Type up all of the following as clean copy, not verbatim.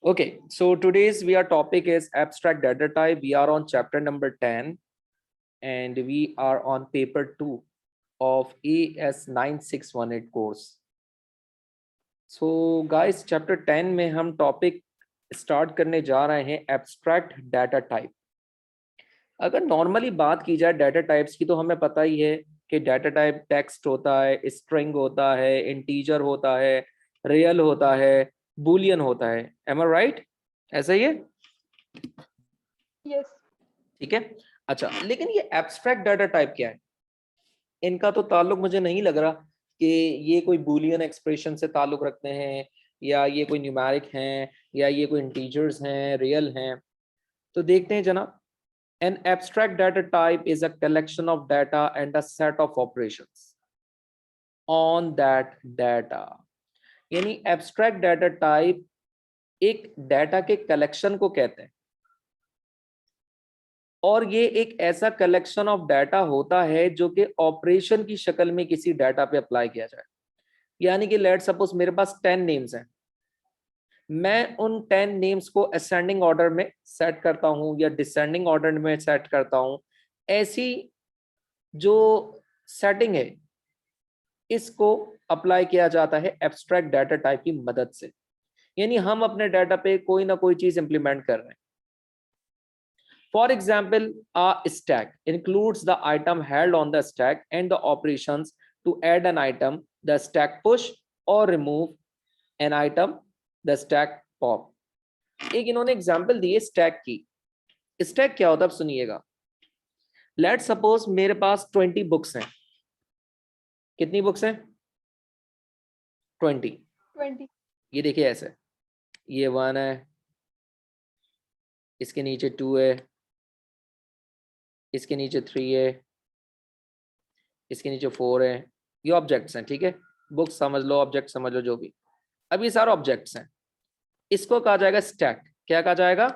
Okay, so today's we are topic is abstract data type. We are on chapter number 10 and we are on paper 2 of AS 9618 course. So guys, chapter 10 में हम topic start करने जा रहे हैं abstract data type. अगर normally बात की जाए डाटा टाइप्स की तो हमें पता ही है कि डाटा टाइप टेक्स्ट होता है, स्ट्रिंग होता है, इंटीजर होता है, रियल होता है, बूलियन होता है। एम आई राइट? ऐसा ही है? यस। ठीक है। अच्छा, लेकिन ये एब्स्ट्रैक्ट डाटा टाइप क्या है? इनका तो ताल्लुक मुझे नहीं लग रहा कि ये कोई बूलियन एक्सप्रेशन से ताल्लुक रखते हैं या ये कोई न्यूमेरिक हैं या ये कोई इंटीजर्स हैं, रियल हैं। तो देखते हैं जनाब। An abstract data type is a collection of data and a set of operations on that data. यानी abstract data type एक डाटा के कलेक्शन को कहते हैं और ये एक ऐसा कलेक्शन ऑफ डाटा होता है जो कि ऑपरेशन की शक्ल में किसी डाटा पे अप्लाई किया जाए। यानी कि लेट सपोज मेरे पास 10 नेम्स हैं, मैं उन 10 नेम्स को असेंडिंग ऑर्डर में सेट करता हूं या डिसेंडिंग ऑर्डर में सेट करता हूं। ऐसी जो सेटिंग है इसको अप्लाई किया जाता है एब्स्ट्रैक्ट डाटा टाइप की मदद से। यानी हम अपने डाटा पे कोई ना कोई चीज इंप्लीमेंट कर रहे हैं। For example, a stack includes the item held on the stack and the operations to add an item, the stack push, or remove an item, the stack pop. एक इन्होंने एग्जाम्पल दी है स्टैक की। Stack क्या होता है अब सुनिएगा। Let suppose मेरे पास 20 बुक्स हैं। कितनी बुक्स हैं? 20। ये देखिए ऐसे, ये 1 है, इसके नीचे 2 है, इसके नीचे 3 है, इसके नीचे 4 है। ये ऑब्जेक्ट्स हैं, ठीक है। बुक्स समझ लो, ऑब्जेक्ट समझ लो, जो भी। अब ये सारे ऑब्जेक्ट्स हैं, इसको कहा जाएगा स्टैक। क्या कहा जाएगा?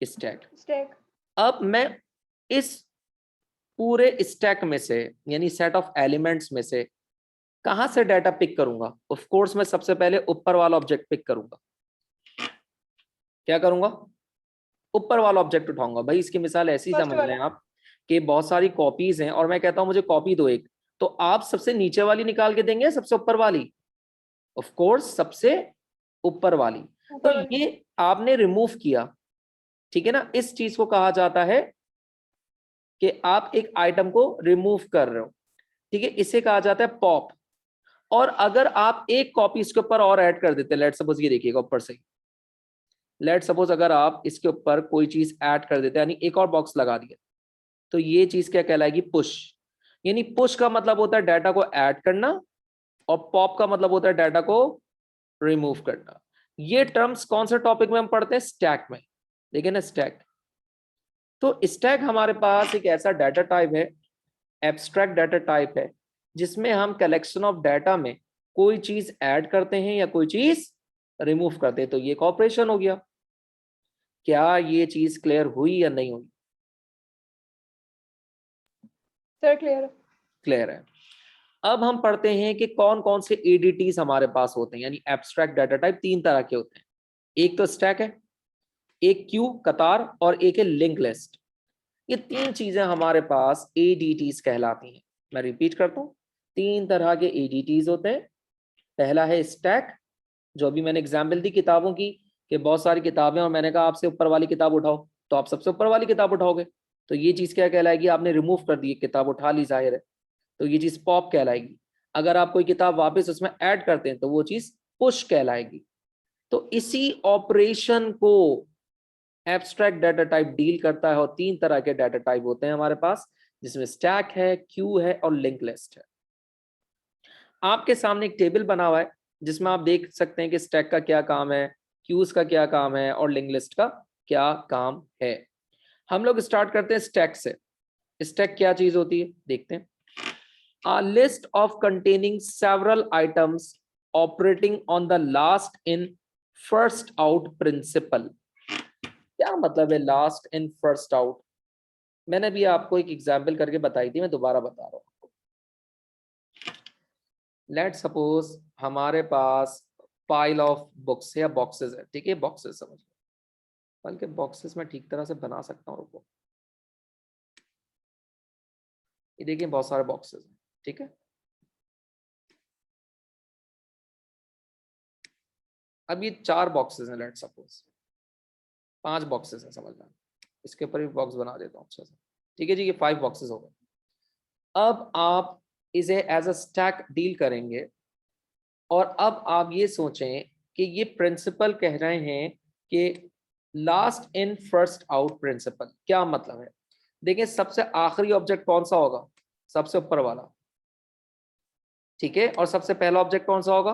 स्टैक। अब मैं इस पूरे स्टैक में से यानी सेट ऑफ एलिमेंट्स में से कहां से डाटा पिक करूंगा? ऑफ कोर्स मैं सबसे पहले ऊपर वाला ऑब्जेक्ट पिक करूंगा। क्या करूंगा? ऊपर वाला ऑब्जेक्ट उठाऊंगा। भाई इसकी मिसाल ऐसी समझ लें आप कि बहुत सारी कॉपीज हैं और मैं कहता हूं मुझे कॉपी दो एक, तो आप सबसे नीचे वाली निकाल के देंगे, सबसे ऊपर वाली? ऑफ कोर्स सबसे ऊपर वाली। तो ये आपने रिमूव किया, ठीक है ना। इस चीज को कहा जाता है कि आप एक आइटम को रिमूव कर रहे हो, ठीक है। इसे कहा जाता है पॉप। और अगर आप एक कॉपी इसके ऊपर और ऐड कर देते, लेट सपोज ये देखिएगा ऊपर से, लेट सपोज अगर आप इसके ऊपर कोई चीज ऐड कर देते यानी एक और बॉक्स लगा दिया, तो ये चीज क्या कहलाएगी? पुश। यानी पुश का मतलब होता है डाटा को ऐड करना और पॉप का मतलब होता है डाटा को रिमूव करना। ये टर्म्स कौन से टॉपिक में हम पढ़ते हैं? स्टैक में। देखिए ना, स्टैक। तो स्टैक हमारे पास एक ऐसा डाटा टाइप है, एब्स्ट्रैक्ट डाटा टाइप है, जिसमें हम कलेक्शन ऑफ डाटा में कोई चीज ऐड करते हैं या कोई चीज रिमूव करते हैं। तो ये एक ऑपरेशन हो गया। क्या ये चीज क्लियर हुई या नहीं हुई? सर क्लियर है। अब हम पढ़ते हैं कि कौन कौन से एडीटीज हमारे पास होते हैं। यानी एब्स्ट्रैक्ट डाटा टाइप 3 तरह के होते हैं। एक तो स्टैक है, एक क्यू कतार, और एक है लिंक लिस्ट। ये 3 चीजें हमारे पास एडीटीज कहलाती हैं। मैं रिपीट करता हूँ, 3 तरह के एडीटीज होते हैं। पहला है स्टैक, जो अभी मैंने एग्जाम्पल दी किताबों की कि बहुत सारी किताबें और मैंने कहा आपसे ऊपर वाली किताब उठाओ, तो आप सबसे ऊपर वाली किताब उठाओगे। तो ये चीज क्या कहलाएगी? आपने रिमूव कर दी, किताब उठा ली, जाहिर है, तो ये चीज पॉप कहलाएगी। अगर आप कोई किताब वापस उसमें ऐड करते हैं तो वो चीज पुश कहलाएगी। तो इसी ऑपरेशन को एब्स्ट्रैक्ट डाटा टाइप डील करता है और 3 तरह के डाटा टाइप होते हैं हमारे पास, जिसमें स्टैक है, क्यू है और लिंक लिस्ट है। आपके सामने एक टेबल बना हुआ है जिसमें आप देख सकते हैं कि स्टैक का क्या काम है, क्यूज का क्या काम है और लिंक लिस्ट का क्या काम है। हम लोग स्टार्ट करते हैं स्टैक से। स्टैक क्या चीज होती है देखते हैं। A list of containing several items operating on the last in first out principle। क्या मतलब है लास्ट इन फर्स्ट आउट? मैंने भी आपको एक एग्जाम्पल करके बताई थी, मैं दोबारा बता रहा हूं। लेट सपोज हमारे पास पाइल ऑफ बुक्स या बॉक्सेस है, ठीक है, बॉक्सेस समझ लो, बल्कि बॉक्सेस में ठीक तरह से बना सकता हूँ, रुको, ये देखिए बहुत सारे बॉक्सेस हैं, ठीक है। अब ये 4 बॉक्सेस हैं, लेट सपोज 5 बॉक्सेस हैं, समझ लो, इसके ऊपर भी बॉक्स बना देता हूँ अच्छे से, ठीक है जी, ये 5 बॉक्सेस हो गए। अब आप इसे एज अ स्टैक डील करेंगे, और अब आप ये सोचें कि ये प्रिंसिपल कह रहे हैं कि last in first out principle, क्या मतलब है? देखिए सबसे आखिरी ऑब्जेक्ट कौन सा होगा? सबसे ऊपर वाला, ठीक है, और सबसे पहला ऑब्जेक्ट कौन सा होगा?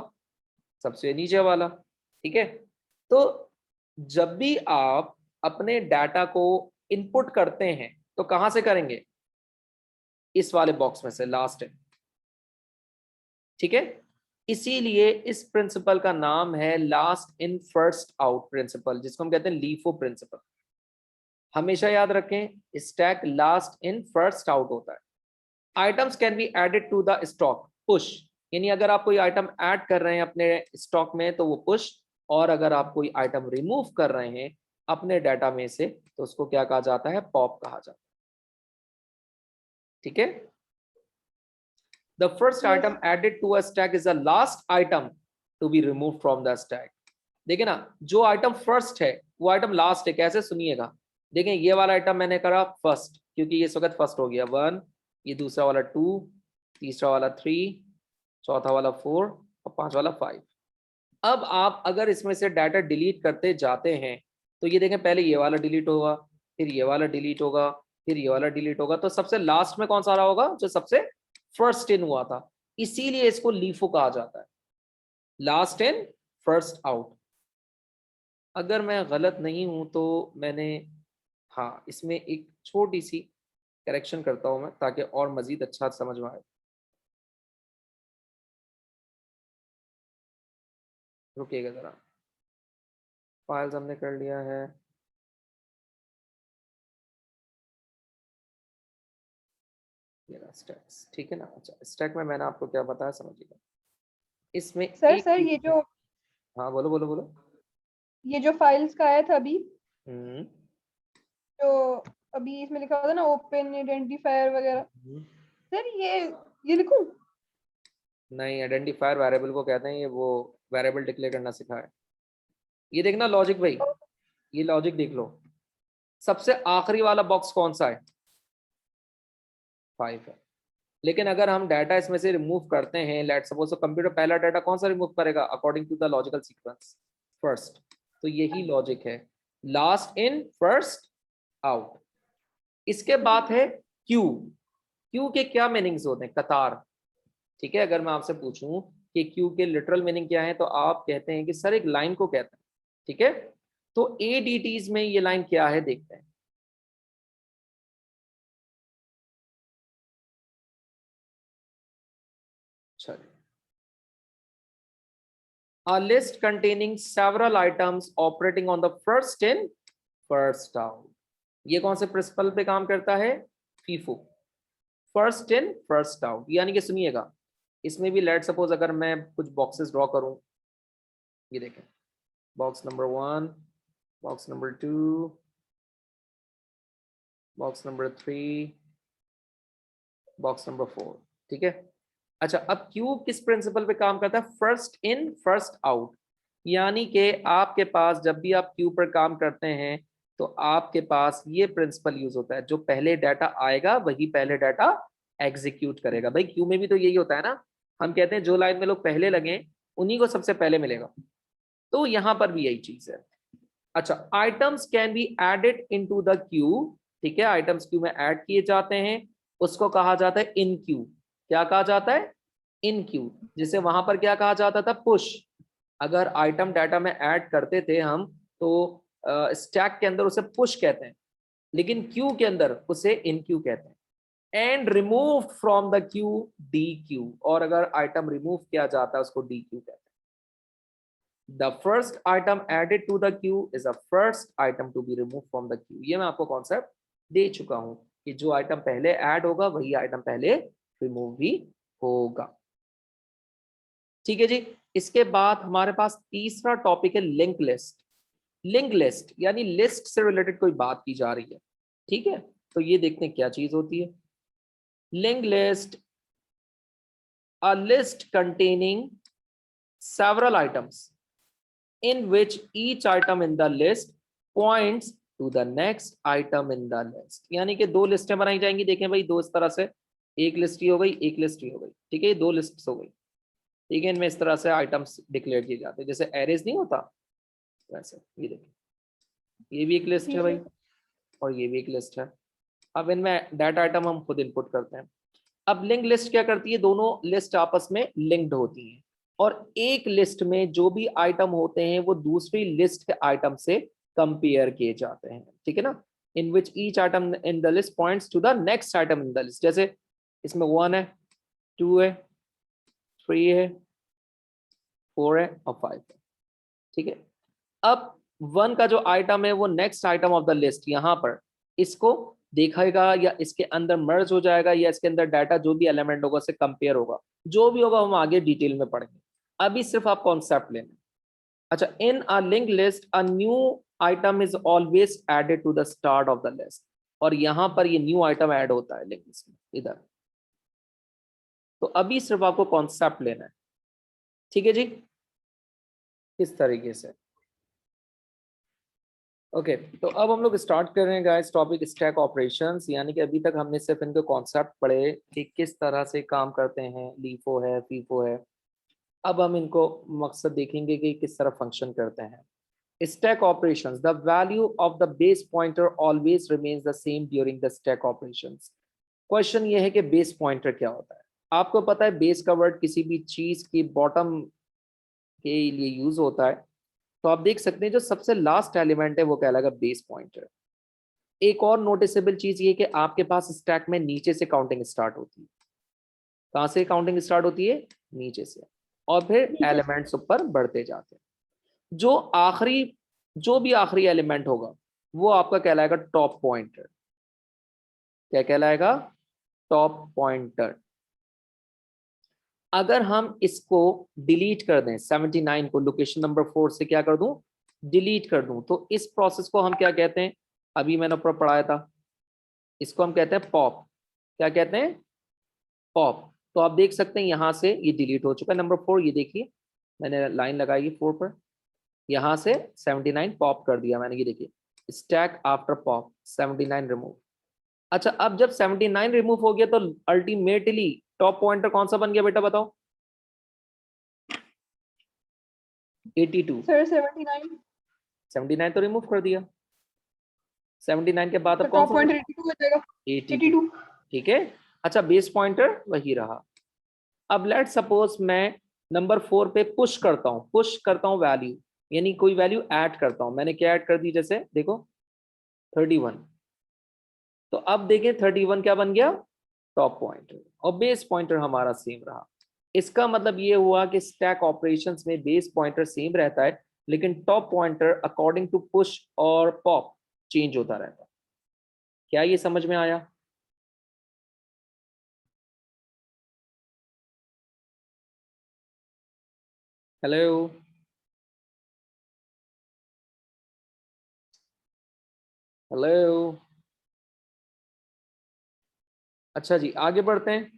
सबसे नीचे वाला, ठीक है। तो जब भी आप अपने डाटा को इनपुट करते हैं तो कहां से करेंगे? इस वाले बॉक्स में से, लास्ट इन, ठीक है। इसीलिए इस प्रिंसिपल का नाम है last in first out principle, जिसको हम कहते हैं लीफो प्रिंसिपल। हमेशा याद रखें, stack last in first out होता है। Items can be added to the stack push, यानी अगर आप कोई आइटम ऐड कर रहे हैं अपने स्टॉक में तो वो पुश, और अगर आप कोई आइटम रिमूव कर रहे हैं अपने डाटा में से तो उसको क्या कहा जाता है? पॉप कहा जाता है, ठीक है। The first Yes. item added to a stack is the last item to be removed from the stack. देखिए ना, जो आइटम फर्स्ट है वो आइटम लास्ट है, कैसे? सुनिएगा, देखें ये वाला आइटम मैंने करा फर्स्ट, क्योंकि ये इस वक्त फर्स्ट हो गया 1, ये दूसरा वाला 2, तीसरा वाला 3, चौथा वाला 4 और 5 वाला 5। अब आप अगर इसमें से डाटा डिलीट करते जाते हैं तो ये देखें, पहले ये वाला डिलीट होगा, फिर ये वाला डिलीट होगा, फिर ये वाला डिलीट होगा, तो सबसे लास्ट में कौन सा रहा होगा? जो सबसे फर्स्ट इन हुआ था। इसीलिए इसको लीफो कहा जाता है, लास्ट इन फर्स्ट आउट। अगर मैं गलत नहीं हूं तो मैंने, हाँ, इसमें एक छोटी सी करेक्शन करता हूं मैं ताकि और मजीद अच्छा समझ में आए। रुकिएगा जरा, फाइल्स हमने कर लिया है, स्टैक्स, ठीक है ना। अच्छा, स्टैक में मैंने आपको क्या बताया समझिएगा, इसमें सर एक सर चीज ये है। जो हाँ बोलो बोलो बोलो। ये जो फाइल्स का आया था अभी, हम्म जो अभी इसमें लिखा हुआ था ना, ओपन आइडेंटिफायर वगैरह, सर ये लिखूं? नहीं, आइडेंटिफायर वेरिएबल को कहते हैं, ये वो वेरिएबल डिक्लेयर करना सिखाया। ये देखना लॉजिक भाई, ये लॉजिक देख लो, सबसे आखिरी वाला बॉक्स कौन सा है? 5 है। लेकिन अगर हम डाटा इसमें से रिमूव करते हैं, लेट सपोज, तो कंप्यूटर पहला डाटा कौन सा रिमूव करेगा according to the logical sequence? First. तो यही लॉजिक है, लास्ट इन फर्स्ट आउट। इसके बाद है क्यू। क्यू के क्या मीनिंग्स होते हैं? कतार, ठीक है। अगर मैं आपसे पूछूं कि क्यू के लिटरल मीनिंग क्या है तो आप कहते हैं कि सर एक लाइन को कहते हैं, ठीक है। तो एडीटीज में ये लाइन क्या है देखते हैं। चलिए, a list containing several items operating on the first in first out, ये कौन से प्रिंसिपल पे काम करता है? FIFO, first in first out. यानी कि सुनिएगा, इसमें भी लेट सपोज अगर मैं कुछ बॉक्सेस ड्रॉ करूं, ये देखें, box number 1, box number 2, box number 3, box number 4, ठीक है। अच्छा, अब क्यूब किस प्रिंसिपल पे काम करता है? First in first out. यानी कि आपके पास जब भी आप क्यूब पर काम करते हैं तो आपके पास ये प्रिंसिपल यूज होता है, जो पहले डाटा आएगा वही पहले डाटा एग्जीक्यूट करेगा। भाई क्यू में भी तो यही होता है ना, हम कहते हैं जो लाइन में लोग पहले लगे उन्हीं को सबसे पहले मिलेगा, तो यहां पर भी यही चीज है। अच्छा, items can be added into the queue, ठीक है, आइटम्स क्यू में ऐड किए जाते हैं, उसको कहा जाता है इन क्यू। क्या कहा जाता है? इन क्यू। जिसे वहां पर क्या कहा जाता था? पुश। अगर आइटम डाटा में ऐड करते थे हम तो स्टैक के अंदर उसे पुश कहते हैं, लेकिन क्यू के अंदर उसे इन क्यू कहते हैं। And remove from the Q D Q, और अगर आइटम रिमूव किया जाता है उसको डी क्यू कहते हैं। The first item added to the queue is the first item to be removed from the queue। ये मैं आपको कॉन्सेप्ट दे चुका हूं कि जो आइटम पहले ऐड होगा वही आइटम पहले रिमूव भी होगा। ठीक है जी। इसके बाद हमारे पास तीसरा टॉपिक है लिंक लिस्ट। लिंक लिस्ट यानी लिस्ट से रिलेटेड कोई बात की जा रही है, ठीक है। तो ये देखते हैं क्या चीज होती है। Link list, a list containing several items in which each item in the list points to the next item in the list। यानी कि दो लिस्टें बनाई जाएंगी। देखें भाई, दो इस तरह से, एक लिस्ट ही हो गई, एक लिस्ट ही हो गई, ठीक है। ये दो लिस्ट्स हो गई, ठीक है। इनमें इस तरह से आइटम्स डिक्लेयर किए जाते हैं, जैसे एरेज नहीं होता वैसे। ये देखिए, ये भी एक लिस्ट है ठीक भाई, है। और ये भी एक लिस्ट है। अब इनमें डाटा आइटम हम खुद इनपुट करते हैं। अब लिंक लिस्ट क्या करती है, दोनों लिस्ट आपस में लिंक्ड होती हैं, और एक लिस्ट में जो भी आइटम होते हैं वो दूसरी लिस्ट के आइटम से कंपेयर किए जाते हैं, ठीक है ना। In which each item in the list points to the next item in the list. जैसे इसमें 1 है, 2 है, 3 है, 4 है और 5 है, ठीक है। अब 1 का जो आइटम है वो next item of the list, यहां पर इसको देखेगा या इसके अंदर मर्ज हो जाएगा, या इसके अंदर डाटा जो भी एलिमेंट होगा उससे कंपेयर होगा, जो भी होगा हम आगे डिटेल में पढ़ेंगे। अभी सिर्फ आप कॉन्सेप्ट लेना। अच्छा, in a link list a new item is always added to the start of the list. और यहां पर ये न्यू आइटम ऐड होता है लिंक लिस्ट में इधर। तो अभी सिर्फ आपको कॉन्सेप्ट लेना है, ठीक है जी। इस तरीके से ओके तो अब हम लोग स्टार्ट कर रहे हैं गाइस टॉपिक स्टैक ऑपरेशंस। यानी कि अभी तक हमने सिर्फ इनके कॉन्सेप्ट पढ़े कि किस तरह से काम करते हैं, लीफो है, फीफो है। अब हम इनको मकसद देखेंगे कि किस तरह फंक्शन करते हैं। Stack operations, the value of the base pointer always remains the same during the stack operations. Question ये है कि बेस पॉइंटर क्या होता है। आपको पता है बेस का वर्ड किसी भी चीज की बॉटम के लिए यूज होता है। तो आप देख सकते हैं जो सबसे लास्ट एलिमेंट है वो कहलाएगा बेस पॉइंटर। एक और नोटिसेबल चीज ये कि आपके पास स्टैक में नीचे से काउंटिंग स्टार्ट होती है। कहां से काउंटिंग स्टार्ट होती है, नीचे से, और फिर नीचे से। एलिमेंट्स ऊपर बढ़ते जाते हैं। जो भी आखिरी एलिमेंट होगा वो आपका कहलाएगा टॉप पॉइंटर। क्या कहलाएगा, टॉप पॉइंटर। अगर हम इसको डिलीट कर दें, 79 को लोकेशन नंबर 4 से क्या कर दूं, डिलीट कर दूं, तो इस प्रोसेस को हम क्या कहते हैं, अभी मैंने ऊपर पढ़ाया था, इसको हम कहते हैं पॉप। क्या कहते हैं, पॉप। तो आप देख सकते हैं यहां से ये डिलीट हो चुका है नंबर 4। ये देखिए मैंने लाइन लगाई 4 पर, यहां से 79 पॉप कर दिया मैंने। ये देखिए स्टैक आफ्टर पॉप 79 रिमूव। अच्छा, अब जब 79 रिमूव हो गया तो अल्टीमेटली टॉप पॉइंटर कौन सा बन गया बेटा बताओ, 82। सर 79। 79 तो रिमूव कर दिया, 79 के बाद तो अब कौन टॉप सा पॉइंटर बचा, 82 हो जाएगा। 82, 82। ठीक है। अच्छा, बेस पॉइंटर वही रहा। अब लेट सपोज मैं नंबर 4 पे पुश करता हूँ वैल्यू, यानी कोई वैल्यू ऐड करता हूँ। मैंने क्या ऐड कर दी, जैसे देखो 31। तो अब देखिए 31 क्या बन गया, टॉप पॉइंटर, और बेस पॉइंटर हमारा सेम रहा। इसका मतलब ये हुआ कि स्टैक ऑपरेशंस में बेस पॉइंटर सेम रहता है, लेकिन top pointer according to push और पॉप चेंज होता रहता है। क्या ये समझ में आया, हेलो, हेलो। अच्छा जी, आगे बढ़ते हैं।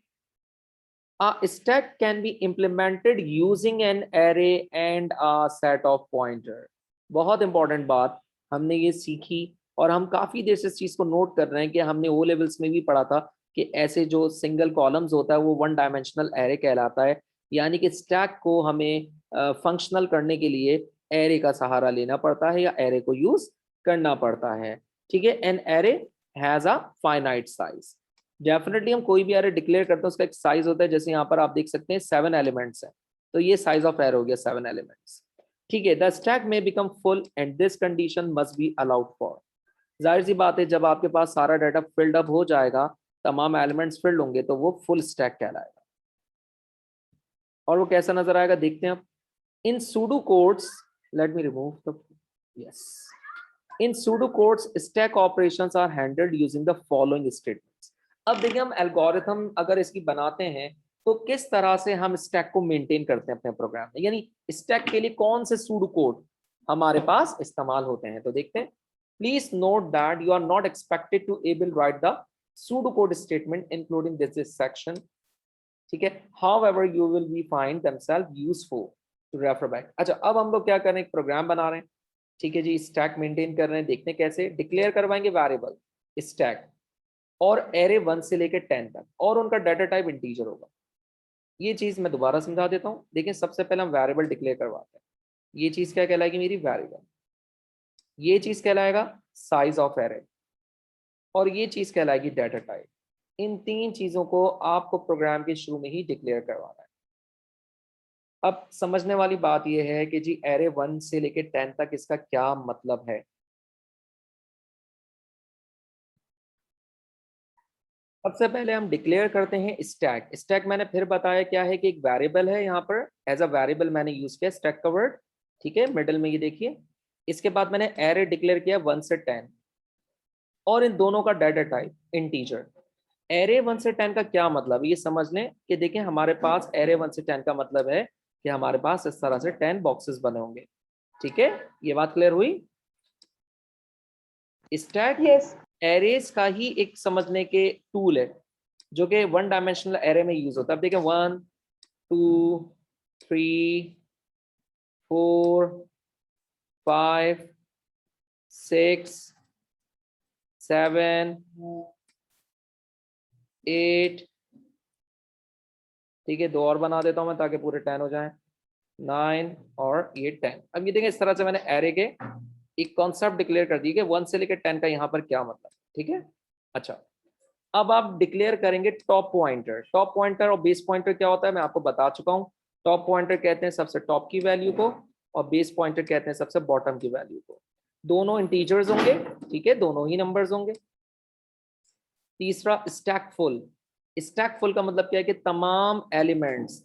A stack can be implemented using an array and a set of pointer। बहुत इंपॉर्टेंट बात हमने ये सीखी, और हम काफी देर से इस चीज को नोट कर रहे हैं कि हमने ओ लेवल्स में भी पढ़ा था कि ऐसे जो सिंगल कॉलम्स होता है वो वन डायमेंशनल एरे कहलाता है। यानी कि स्टैक को हमें फंक्शनल करने के लिए एरे का सहारा लेना पड़ता है या एरे को यूज करना पड़ता है, ठीक है। An array has a finite size. Definitely हम कोई भी एरे डिक्लेयर करते हैं उसका एक साइज होता है। जैसे यहाँ पर आप देख सकते हैं 7 एलिमेंट्स हैं, तो ये साइज ऑफ एरे हो गया 7 एलिमेंट्स, ठीक है। द स्टैक में become full and this condition must be allowed for. जाहिर सी बात है जब आपके पास सारा डाटा फिल्ड अप हो जाएगा, तमाम एलिमेंट्स फिल्ड होंगे, तो वो फुल स्टैक कहलाएगा। और वो कैसा नजर आएगा देखते हैं आप। In pseudo codes, let me remove the, yes, in pseudo codes stack operations are handled using the following statements. अब देखिए हम एल्गोरिथम अगर इसकी बनाते हैं तो किस तरह से हम स्टैक को मेंटेन करते हैं अपने प्रोग्राम में, यानी स्टैक के लिए कौन से सूडो कोड हमारे पास इस्तेमाल होते हैं, तो देखते हैं। Please note that you are not expected to able write the pseudo code statement including this section, ठीक है। However you will be find themself useful to refer back. अच्छा, अब हम लोग क्या कर रहे हैं, एक प्रोग्राम बना रहे हैं, ठीक है जी, स्टैक मेंटेन कर रहे हैं, देखते हैं कैसे। डिक्लेयर करवाएंगे वेरिएबल स्टैक और एरे 1 से लेकर 10 तक, और उनका डाटा टाइप इंटीजर होगा। ये चीज मैं दोबारा समझा देता हूँ। देखिए, सबसे पहले हम वेरिएबल डिक्लेयर करवाते हैं। ये चीज क्या कहलाएगी मेरी, वेरिएबल। ये चीज कहलाएगा साइज ऑफ एरे, और ये चीज कहलाएगी डाटा टाइप। इन तीन चीजों को आपको प्रोग्राम के शुरू में ही डिक्लेयर करवाना है। अब समझने वाली बात यह है कि जी एरे 1 से लेकर 10 तक इसका क्या मतलब है। सबसे पहले हम डिक्लेयर करते हैं स्टैक। स्टैक मैंने फिर बताया क्या है कि एक वेरिएबल है, यहाँ पर एज अ वेरिएबल मैंने यूज किया स्टैक का वर्ड, ठीक है, मिडिल में ये देखिए। इसके बाद मैंने एरे डिक्लेयर किया 1 से 10, और इन दोनों का डाटा टाइप इंटीजर। एरे 1 से 10 का क्या मतलब है ये समझ लें कि देखिए, हमारे पास एरे 1 से 10 का मतलब है कि हमारे पास इस तरह से 10 बॉक्सेस बने होंगे, ठीक है। ये बात क्लियर हुई। स्टैक यस एरेज का ही एक समझने के टूल है, जो कि 1 डायमेंशनल एरे में यूज होता है। अब देखिए 1 2 3 4 5 6 7 8, ठीक है, 2 और बना देता हूं मैं ताकि पूरे 10 हो जाएं, 9 और ये 10। अब ये देखिए, इस तरह से मैंने एरे के एक कॉन्सेप्ट डिक्लेयर कर दी कि 1 से लेकर 10 का यहाँ पर क्या मतलब, ठीक है। अच्छा, अब आप डिक्लेयर करेंगे टॉप पॉइंटर। टॉप पॉइंटर और बेस पॉइंटर क्या होता है मैं आपको बता चुका हूँ। टॉप पॉइंटर कहते हैं सबसे टॉप की वैल्यू को, और बेस पॉइंटर कहते हैं सबसे बॉटम की वैल्यू को। दोनों इंटीजर्स होंगे, ठीक है, दोनों ही नंबर्स होंगे। तीसरा स्टैक फुल। स्टैक फुल का मतलब क्या है कि तमाम एलिमेंट्स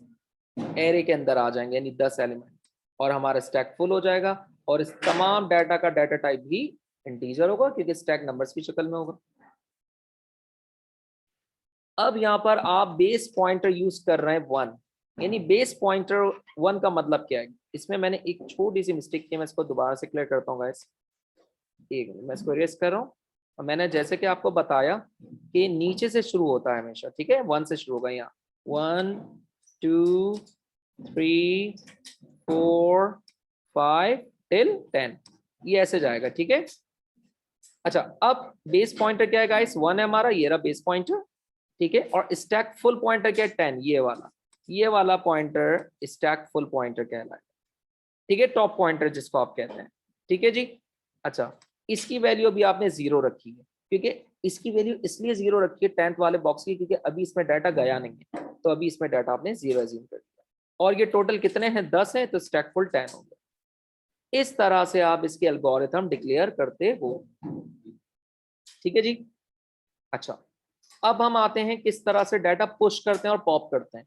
एरे के अंदर आ जाएंगे, यानी 10 एलिमेंट, और हमारा स्टैक फुल हो जाएगा। और इस तमाम डाटा का डाटा टाइप भी इंटीजर होगा, क्योंकि स्टैक नंबर्स की शक्ल में होगा। अब यहाँ पर आप बेस पॉइंटर यूज कर रहे हैं 1, यानी बेस पॉइंटर 1 का मतलब क्या है। इसमें मैंने एक छोटी सी मिस्टेक की, मैं इसको दोबारा से क्लियर करता हूँ गाइस। एक मिनट, मैं इसको इरेज कर रहा हूँ। और मैंने जैसे कि आपको बताया कि नीचे से शुरू होता है हमेशा, ठीक है, 1 से शुरू होगा। यहाँ 1 2 3 4 5 टिल 10, ये ऐसे जाएगा, ठीक है। अच्छा, अब बेस पॉइंटर क्या है गाइस, 1 है हमारा, ये रहा बेस पॉइंटर, ठीक है। और स्टैक फुल पॉइंटर क्या है, 10, ये वाला पॉइंटर स्टैक फुल पॉइंटर कहलाएगा, ठीक है, टॉप पॉइंटर जिसको आप कहते हैं, ठीक है जी। अच्छा, इसकी वैल्यू अभी आपने 0 रखी है, क्योंकि इसकी वैल्यू इसलिए 0 रखी है 10th वाले बॉक्स की, क्योंकि अभी इसमें डाटा गया नहीं है, तो अभी इसमें डाटा आपने 0 एज्यूम कर दिया। और ये टोटल कितने हैं, 10 है, तो स्टैक फुल 10 हो गया। इस तरह से आप इसके एल्गोरिथम डिक्लेयर करते हो, ठीक है जी। अच्छा, अब हम आते हैं किस तरह से डाटा पुश करते हैं और पॉप करते हैं,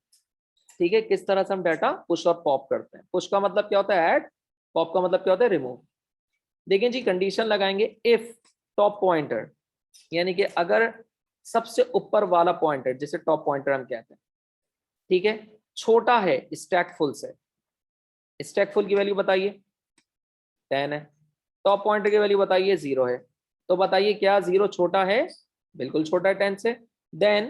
ठीक है। किस तरह से हम डाटा पुश और पॉप करते हैं। पुश का मतलब क्या होता है, ऐड। पॉप का मतलब क्या होता है, रिमूव। देखिए जी, कंडीशन लगाएंगे इफ टॉप पॉइंटर, यानी कि अगर सबसे ऊपर वाला पॉइंटर, जिसे टॉप पॉइंटर हम कहते हैं, ठीक है, छोटा है स्टैक फुल से। स्टैक फुल की वैल्यू बताइए 10 है, टॉप पॉइंटर की वैल्यू बताइए 0 है। तो बताइए क्या 0 छोटा है, बिल्कुल छोटा है 10 से। Then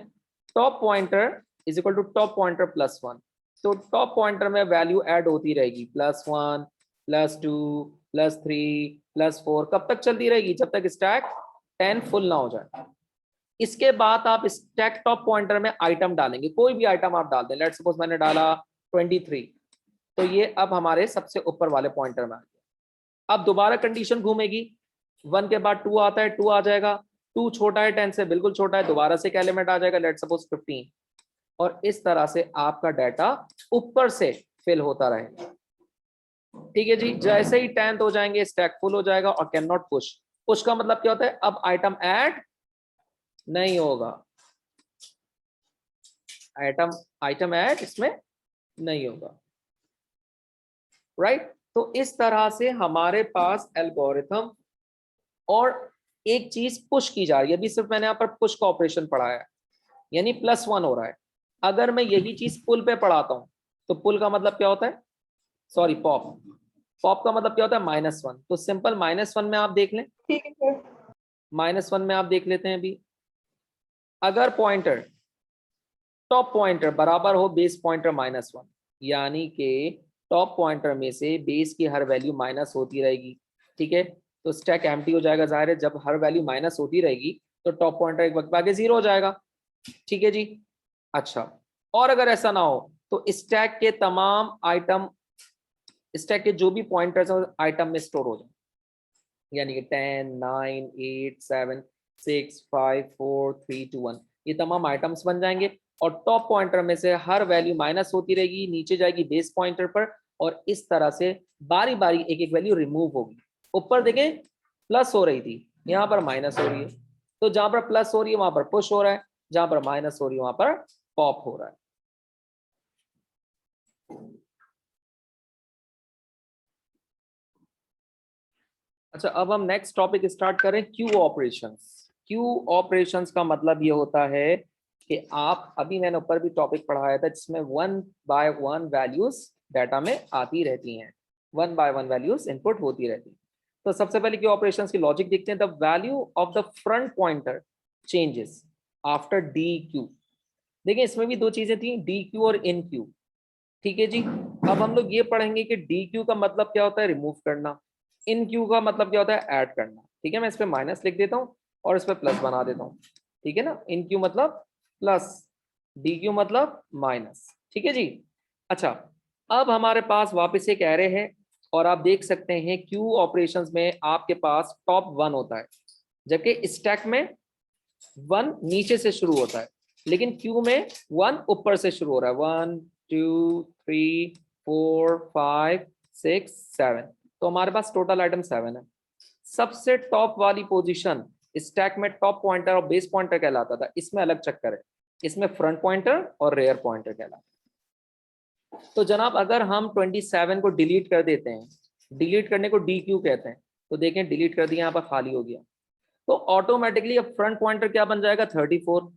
top pointer is equal to top pointer plus 1। तो टॉप पॉइंटर में वैल्यू ऐड होती रहेगी, +1 +2 +3 +4, कब तक चलती रहेगी, जब तक स्टैक 10 फुल ना हो जाए। इसके बाद आप स्टैक टॉप पॉइंटर में आइटम डालेंगे, कोई भी आइटम आप डाल दें। लेट्स सपोज मैंने डाला 23, तो ये अब हमारे सबसे ऊपर वाले पॉइंटर में आ गया। अब दोबारा कंडीशन घूमेगी, 1 के बाद 2 आता है, 2 आ जाएगा, 2 छोटा है 10 से, बिल्कुल छोटा है, दोबारा से एक एलिमेंट आ जाएगा, लेट्स सपोज 15। और इस तरह से आपका डाटा ऊपर से फिल होता रहेगा, ठीक है जी। जैसे ही 10th हो जाएंगे स्टैक फुल हो जाएगा और कैन नॉट पुश। पुश का मतलब क्या होता है, अब आइटम ऐड नहीं होगा, आइटम ऐड इसमें नहीं होगा, राइट। तो इस तरह से हमारे पास एल्गोरिथम। और एक चीज पुश की जा रही है, अभी सिर्फ मैंने यहाँ पर पुश का ऑपरेशन पढ़ाया है, यानी +1 हो रहा है। अगर मैं यही चीज पुल पे पढ़ाता हूँ तो पुल का मतलब क्या होता है, सॉरी पॉप, पॉप का मतलब क्या होता है -1। तो सिंपल -1 में आप देख लें, ठीक है सर। -1 में आप देख लेते हैं अभी। अगर पॉइंटर टॉप पॉइंटर बराबर हो बेस पॉइंटर -1, यानी कि टॉप पॉइंटर में से बेस की हर वैल्यू माइनस होती रहेगी, ठीक है, तो स्टैक एम्प्टी हो जाएगा। जाहिर है जब हर वैल्यू माइनस होती रहेगी तो टॉप पॉइंटर एक वक्त आगे 0 हो जाएगा, ठीक है जी। अच्छा, और अगर ऐसा ना हो तो स्टैक के तमाम आइटम, स्टैक के जो भी पॉइंटर्स आइटम में स्टोर हो जाए, यानी कि 10 9 8 7 6 5 4 3 2 1 ये तमाम आइटम्स बन जाएंगे। और टॉप पॉइंटर में से हर वैल्यू माइनस होती रहेगी, नीचे जाएगी बेस पॉइंटर पर, और इस तरह से बारी बारी एक एक वैल्यू रिमूव होगी। ऊपर देखें प्लस हो रही थी, यहाँ पर माइनस हो रही है, तो जहां पर प्लस हो रही है वहां पर पुश हो रहा है, जहां पर माइनस हो रही है वहां पर पॉप हो रहा है। अच्छा, अब हम नेक्स्ट टॉपिक स्टार्ट करें, क्यू ऑपरेशंस। क्यू ऑपरेशंस का मतलब ये होता है कि आप, अभी मैंने ऊपर भी टॉपिक पढ़ाया था जिसमें 1 बाय 1 वैल्यूज डाटा में आती रहती हैं, 1 बाय 1 वैल्यूज इनपुट होती रहती हैं। तो सबसे पहले क्यू ऑपरेशंस की लॉजिक देखते हैं। The value of the front pointer changes after D Q. देखिए इसमें भी दो चीजें थी, डी क्यू और इन क्यू, ठीक है जी। अब हम लोग ये पढ़ेंगे कि डी क्यू का मतलब क्या होता है, रिमूव करना। इन क्यू का मतलब क्या होता है, ऐड करना, ठीक है। मैं इस पे माइनस लिख देता हूँ और इस पे प्लस बना देता हूँ, ठीक है ना। इन क्यू मतलब प्लस, डी क्यू मतलब माइनस, ठीक है जी। अच्छा, अब हमारे पास वापस एक एरे है और आप देख सकते हैं क्यू ऑपरेशंस में आपके पास टॉप 1 होता है, जबकि स्टैक में 1 नीचे से शुरू होता है, लेकिन क्यू में 1 ऊपर से शुरू हो रहा है। 1 2 3 4 5 6 7, तो हमारे पास टोटल आइटम 7 है। सबसे टॉप वाली पोजीशन स्टैक में टॉप पॉइंटर और बेस पॉइंटर कहलाता था, इसमें अलग चक्कर है, इसमें फ्रंट पॉइंटर और रेयर पॉइंटर कहलाता है। तो जनाब अगर हम 27 को डिलीट कर देते हैं, डिलीट करने को डी क्यू कहते हैं, तो देखें डिलीट कर दिया, यहाँ पर खाली हो गया, तो ऑटोमेटिकली अब फ्रंट पॉइंटर क्या बन जाएगा, 34,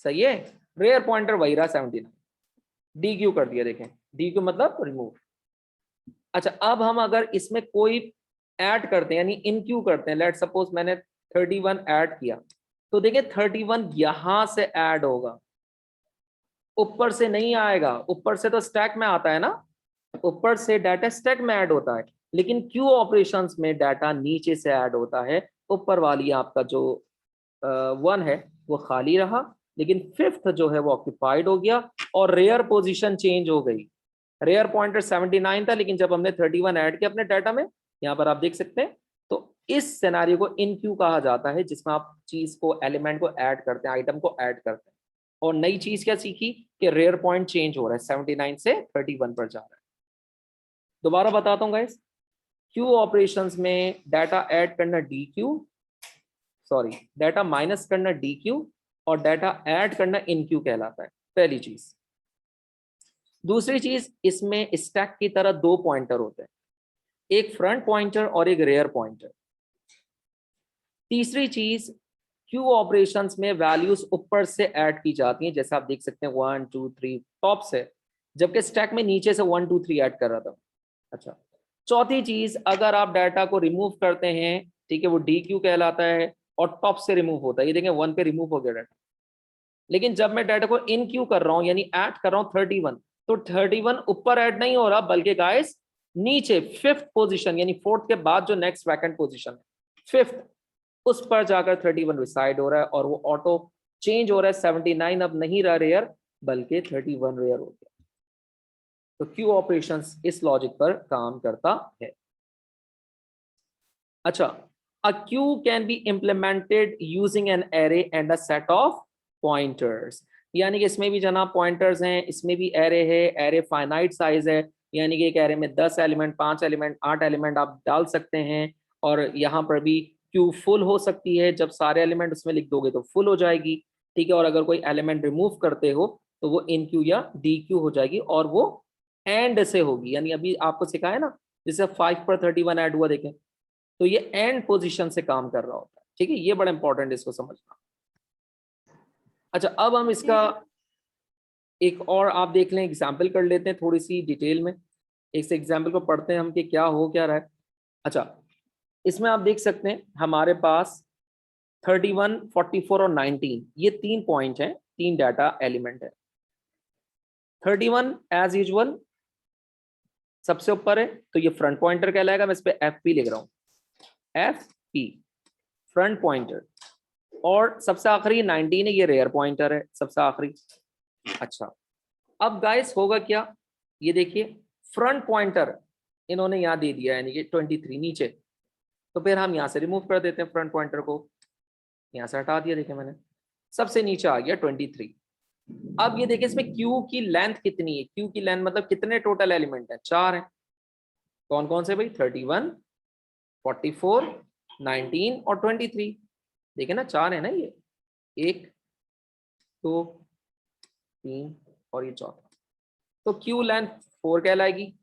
सही है। रेयर पॉइंटर वही रहा 79, डी क्यू कर दिया, देखें डी क्यू मतलब रिमूव। अच्छा, अब हम अगर इसमें कोई ऐड करते हैं यानी इन क्यू करते हैं, लेट सपोज मैंने 31 ऐड किया, तो देखिए 31 यहां से ऐड होगा, ऊपर से नहीं आएगा। ऊपर से तो स्टैक में आता है ना, ऊपर से डाटा स्टैक में ऐड होता है, लेकिन क्यू ऑपरेशंस में डाटा नीचे से ऐड होता है। ऊपर वाली आपका जो 1 है वो खाली रहा, लेकिन 5th जो है वो ऑक्यूपाइड हो गया और रेयर पोजीशन चेंज हो गई। रेयर पॉइंटर 79 था, लेकिन जब हमने 31 ऐड किया अपने डाटा में, यहाँ पर आप देख सकते हैं, तो इस सिनेरियो को इन क्यू कहा जाता है, जिसमें आप चीज को, एलिमेंट को ऐड करते हैं, आइटम को ऐड करते हैं। और नई चीज क्या सीखी कि रेयर पॉइंट चेंज हो रहा है, 79 से 31 पर जा रहा है। दोबारा बताता हूँ गाइस, क्यू ऑपरेशंस में डाटा ऐड करना D Q, sorry data minus करना डी क्यू, और डाटा ऐड करना इन क्यू कहलाता है, पहली चीज। दूसरी चीज, इसमें स्टैक की तरह 2 पॉइंटर होते हैं, एक फ्रंट पॉइंटर और एक रेयर पॉइंटर। तीसरी चीज, क्यू ऑपरेशंस में वैल्यूज ऊपर से ऐड की जाती हैं, जैसे आप देख सकते हैं 1 2 3 टॉप से, जबकि स्टैक में नीचे से 1 2 3 ऐड कर रहा था। अच्छा, चौथी चीज, अगर आप डाटा को रिमूव करते हैं, ठीक है, वो डी क्यू कहलाता है और टॉप से रिमूव होता है। ये देखें 1 पे रिमूव हो गया डाटा, लेकिन जब मैं डाटा को इन क्यू कर रहा हूं यानी ऐड कर रहा हूं 31, तो 31 ऊपर ऐड नहीं हो रहा, बल्कि गाइस नीचे 5th पोजीशन यानी 4th के बाद जो नेक्स्ट वैकेंट पोजीशन है 5th, उस पर जाकर 31 रिसाइड हो रहा है और वो ऑटो चेंज हो रहा है। 79 अब नहीं रहा रेयर, बल्कि 31 रेयर हो गया। तो क्यू ऑपरेशंस इस लॉजिक पर काम करता है। अच्छा, a queue can be implemented using an array and a set of pointers, यानी कि इसमें भी जनाब पॉइंटर्स हैं, इसमें भी एरे है। एरे फाइनाइट साइज है, यानी कि एक एरे में 10 एलिमेंट, 5 एलिमेंट, 8 एलिमेंट आप डाल सकते हैं। और यहाँ पर भी क्यू फुल हो सकती है, जब सारे एलिमेंट उसमें लिख दोगे तो फुल हो जाएगी, ठीक है। और अगर कोई एलिमेंट रिमूव करते हो तो वो इन क्यू या डी क्यू हो जाएगी, और वो एंड से होगी, यानी अभी आपको सिखाया ना, जैसे 5 पर 31 ऐड हुआ, देखें, तो ये एंड पोजीशन से काम कर रहा होता है, ठीक है। ये बड़ा इंपॉर्टेंट है इसको समझना। अच्छा, अब हम इसका जी सर। एक और आप देख लें, एग्जाम्पल कर लेते हैं थोड़ी सी डिटेल में, एक से एग्जाम्पल को पढ़ते हैं हम कि क्या हो क्या रहा है। अच्छा, इसमें आप देख सकते हैं हमारे पास 31, 44 और 19 ये 3 पॉइंट हैं, 3 डाटा एलिमेंट है। 31 एज यूजुअल सबसे ऊपर है, तो ये फ्रंट पॉइंटर कहलाएगा, मैं इस पे एफ पी लिख रहा हूँ, एफ पी फ्रंट पॉइंटर। और सबसे आखिरी 19 है, ये रेयर पॉइंटर है सबसे आखिरी। अच्छा, अब गाइस होगा क्या, ये देखिए फ्रंट पॉइंटर इन्होंने यहाँ दे दिया यानी कि 23 नीचे, तो फिर हम यहाँ से रिमूव कर देते हैं फ्रंट पॉइंटर को, यहाँ से हटा दिया, देखिए मैंने सबसे नीचे आ गया 23। अब ये देखिए इसमें क्यू की लेंथ कितनी है, क्यू की लेंथ मतलब कितने टोटल एलिमेंट है, 4 है। कौन कौन से भाई, 31, 44, 19 और 23। देखिए ना 4 है ना ये, 1 2 3 और ये चौथा, तो क्यू लेंथ 4 कहलाएगी।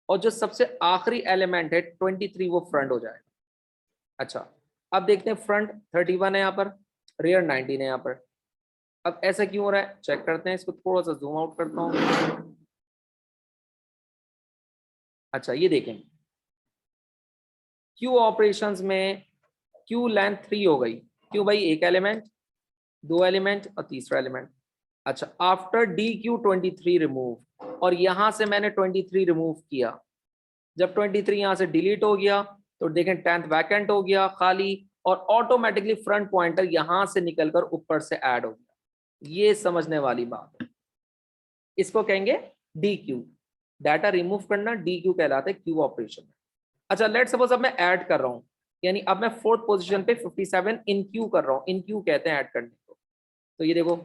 और जो सबसे आखिरी एलिमेंट है 23 वो फ्रंट हो जाएगा। अच्छा, अब देखते हैं फ्रंट 31 है यहाँ पर, रियर 19 है यहाँ पर। अब ऐसा क्यों हो रहा है चेक करते हैं, इसको थोड़ा सा जूम आउट करता हूँ। अच्छा, ये देखें क्यू ऑपरेशंस में क्यू लेंथ 3 हो गई, क्यों भाई, एक एलिमेंट, 2 एलिमेंट और तीसरा एलिमेंट। अच्छा, आफ्टर डी क्यू 23 रिमूव, और यहां से मैंने 23 रिमूव किया, जब 23 यहां से डिलीट हो गया तो देखें 10th वैकेंट हो गया खाली, और ऑटोमेटिकली फ्रंट पॉइंटर यहां से निकलकर ऊपर से ऐड हो गया। ये समझने वाली बात है, इसको कहेंगे डी क्यू, डाटा रिमूव करना डी क्यू कहलाता है क्यू ऑपरेशन। अच्छा, लेट सपोज अब मैं ऐड कर रहा हूं, यानी अब मैं 4th पोजीशन पे 57 इन क्यू कर रहा हूं, इन क्यू कहते हैं ऐड करने को। तो ये देखो,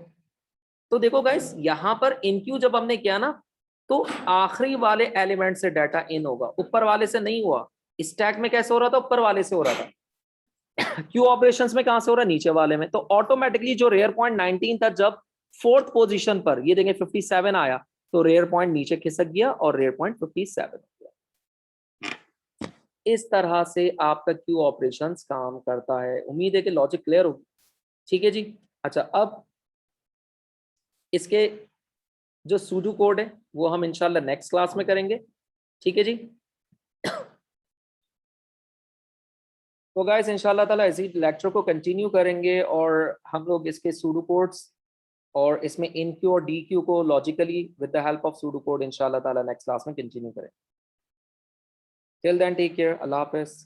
तो देखो गाइस यहां पर इन क्यू जब हमने किया ना, तो आखिरी वाले एलिमेंट से डाटा इन होगा, ऊपर वाले से नहीं हुआ। स्टैक में कैसे हो रहा था, ऊपर वाले से हो रहा था। क्यू ऑपरेशंस में कहां से हो रहा है, नीचे वाले में। तो ऑटोमेटिकली जो रेयर पॉइंट 19 था, जब 4th पोजीशन पर ये देखें 57 आया, तो रेयर पॉइंट नीचे खिसक गया और रेयर पॉइंट 57 हो गया। इस तरह से आपका क्यू ऑपरेशंस काम करता है। उम्मीद है कि लॉजिक क्लियर होगी, ठीक है जी। अच्छा, अब इसके जो सूडो कोड है वो हम इंशाल्लाह नेक्स्ट क्लास में करेंगे, ठीक है जी। तो गाइस इंशाल्लाह ताला इसी लेक्चर को कंटिन्यू करेंगे, और हम लोग इसके सूडो कोड्स और इसमें इन क्यू और डी क्यू को logically with the help of pseudo code इंशाल्लाह ताला नेक्स्ट क्लास में कंटिन्यू करेंगे। टिल देन टेक केयर, अल्लाह हाफिज़।